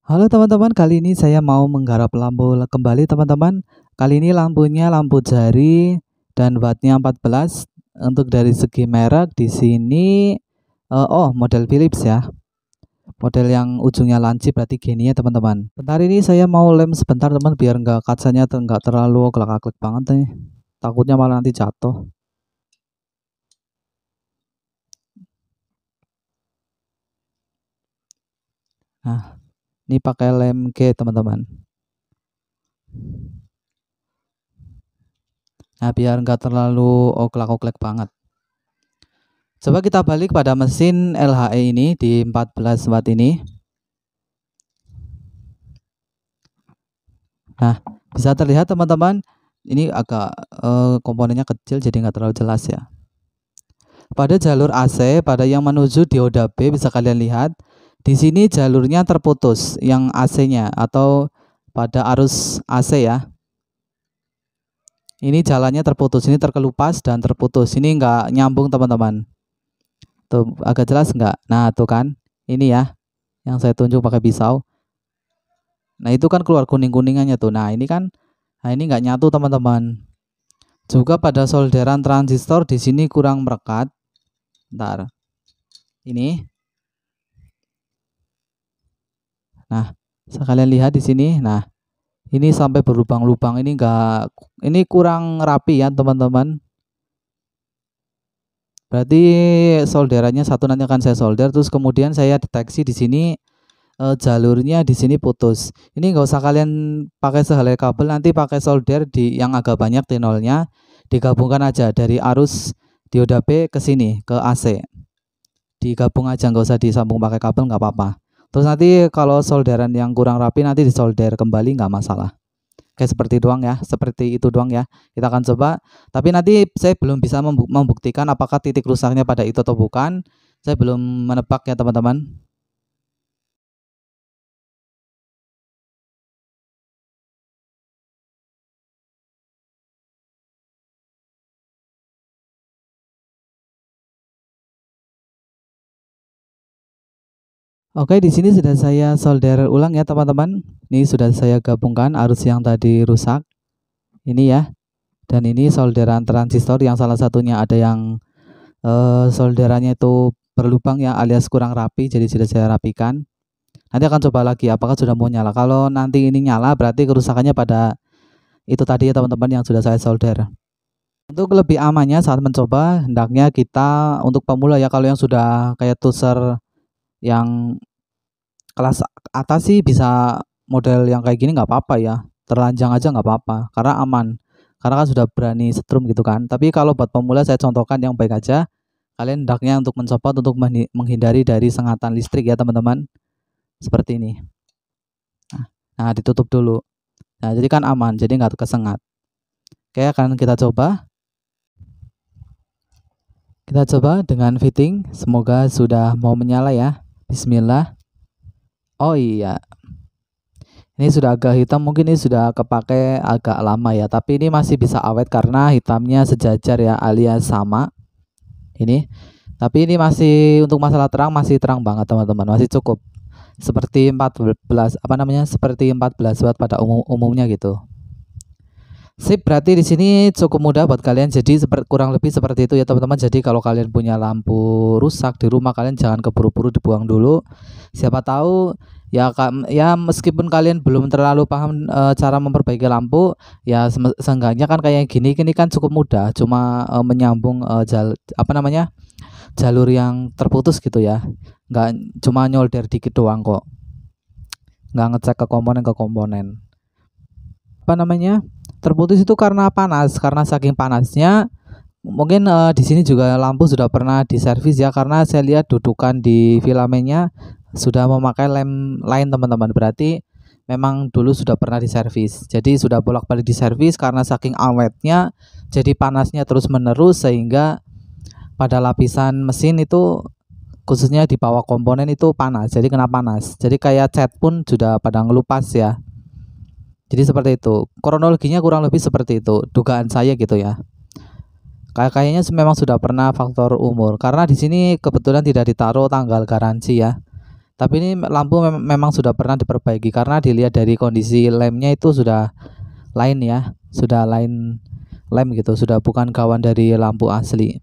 Halo teman-teman, kali ini saya mau menggarap lampu kembali teman-teman. Kali ini lampunya lampu jari dan wattnya 14. Untuk dari segi merek di sini model Philips ya. Model yang ujungnya lancip berarti gini ya teman-teman. Bentar ini saya mau lem sebentar teman biar nggak kacanya nggak terlalu kelak-kelak banget nih. Takutnya malah nanti jatuh. Nah, ini pakai lem G teman-teman. Nah, biar nggak terlalu oklak-oklek banget. Coba kita balik pada mesin LHE ini di 14 watt ini. Nah, bisa terlihat teman-teman, ini agak komponennya kecil jadi nggak terlalu jelas ya. Pada jalur AC, pada yang menuju dioda B bisa kalian lihat, di sini jalurnya terputus yang AC-nya atau pada arus AC ya. Ini jalannya terputus, ini terkelupas dan terputus. Ini nggak nyambung teman-teman. Tuh agak jelas nggak? Nah tuh kan, ini ya, yang saya tunjuk pakai pisau. Nah itu kan keluar kuning-kuningannya tuh. Nah ini kan, nah ini nggak nyatu teman-teman. Juga pada solderan transistor di sini kurang merekat. Bentar. Ini. Nah, sekalian lihat di sini. Nah, ini sampai berlubang-lubang. Ini kurang rapi ya teman-teman. Berarti solderannya satu nanti akan saya solder. Terus kemudian saya deteksi di sini jalurnya di sini putus. Ini nggak usah kalian pakai sehelai kabel, nanti pakai solder di yang agak banyak T0-nya, digabungkan aja dari arus dioda B ke sini ke AC. Digabung aja, nggak usah disambung pakai kabel, nggak apa-apa. Terus nanti kalau solderan yang kurang rapi nanti disolder kembali, nggak masalah. Kayak seperti doang ya, seperti itu doang ya. Kita akan coba. Tapi nanti saya belum bisa membuktikan apakah titik rusaknya pada itu atau bukan. Saya belum menebak ya teman-teman. Oke, di sini sudah saya solder ulang ya teman-teman. Ini sudah saya gabungkan arus yang tadi rusak. Ini ya. Dan ini solderan transistor yang salah satunya ada yang solderannya itu berlubang ya alias kurang rapi, jadi sudah saya rapikan. Nanti akan coba lagi apakah sudah mau nyala. Kalau nanti ini nyala berarti kerusakannya pada itu tadi ya teman-teman yang sudah saya solder. Untuk lebih amannya saat mencoba hendaknya kita untuk pemula ya, kalau yang sudah kayak tuser yang kelas atas sih bisa model yang kayak gini nggak apa-apa ya, terlanjang aja nggak apa-apa karena aman, karena kan sudah berani setrum gitu kan. Tapi kalau buat pemula saya contohkan yang baik aja. Kalian hendaknya untuk mencoba untuk menghindari dari sengatan listrik ya teman-teman, seperti ini. Nah ditutup dulu. Nah jadi kan aman, jadi nggak kesengat. Oke, akan kita coba. Kita coba dengan fitting, semoga sudah mau menyala ya. Bismillah. Oh iya, ini sudah agak hitam, mungkin ini sudah kepake agak lama ya, tapi ini masih bisa awet karena hitamnya sejajar ya alias sama. Ini, tapi ini masih untuk masalah terang masih terang banget teman-teman, masih cukup. Seperti 14 seperti 14 watt pada umumnya gitu. Sip, berarti di sini cukup mudah buat kalian. Jadi kurang lebih seperti itu ya teman-teman. Jadi kalau kalian punya lampu rusak di rumah, kalian jangan keburu-buru dibuang dulu. Siapa tahu ya meskipun kalian belum terlalu paham cara memperbaiki lampu, ya seenggaknya kan kayak gini kan cukup mudah. Cuma menyambung jalur yang terputus gitu ya. Nggak cuma nyolder dikit doang kok. Nggak ngecek ke komponen. Terputus itu karena panas, karena saking panasnya mungkin di sini juga lampu sudah pernah diservis ya, karena saya lihat dudukan di filamennya sudah memakai lem lain teman-teman, berarti memang dulu sudah pernah diservis, jadi sudah bolak-balik diservis karena saking awetnya jadi panasnya terus menerus sehingga pada lapisan mesin itu khususnya di bawah komponen itu panas, jadi kena panas, jadi kayak cat pun sudah pada ngelupas ya. Jadi seperti itu, kronologinya kurang lebih seperti itu, dugaan saya gitu ya. Kayaknya memang sudah pernah faktor umur, karena di sini kebetulan tidak ditaruh tanggal garansi ya. Tapi ini lampu memang sudah pernah diperbaiki karena dilihat dari kondisi lemnya itu sudah lain ya, sudah lain lem gitu, sudah bukan kawan dari lampu asli.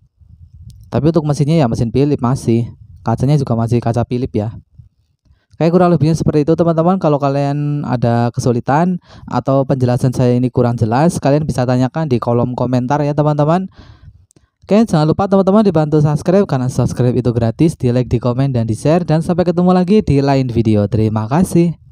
Tapi untuk mesinnya ya mesin Philips masih, kacanya juga masih kaca Philips ya. Kayak kurang lebihnya seperti itu teman-teman. Kalau kalian ada kesulitan atau penjelasan saya ini kurang jelas, kalian bisa tanyakan di kolom komentar ya teman-teman. Oke, jangan lupa teman-teman dibantu subscribe karena subscribe itu gratis, di like, di komen, dan di share. Dan sampai ketemu lagi di lain video. Terima kasih.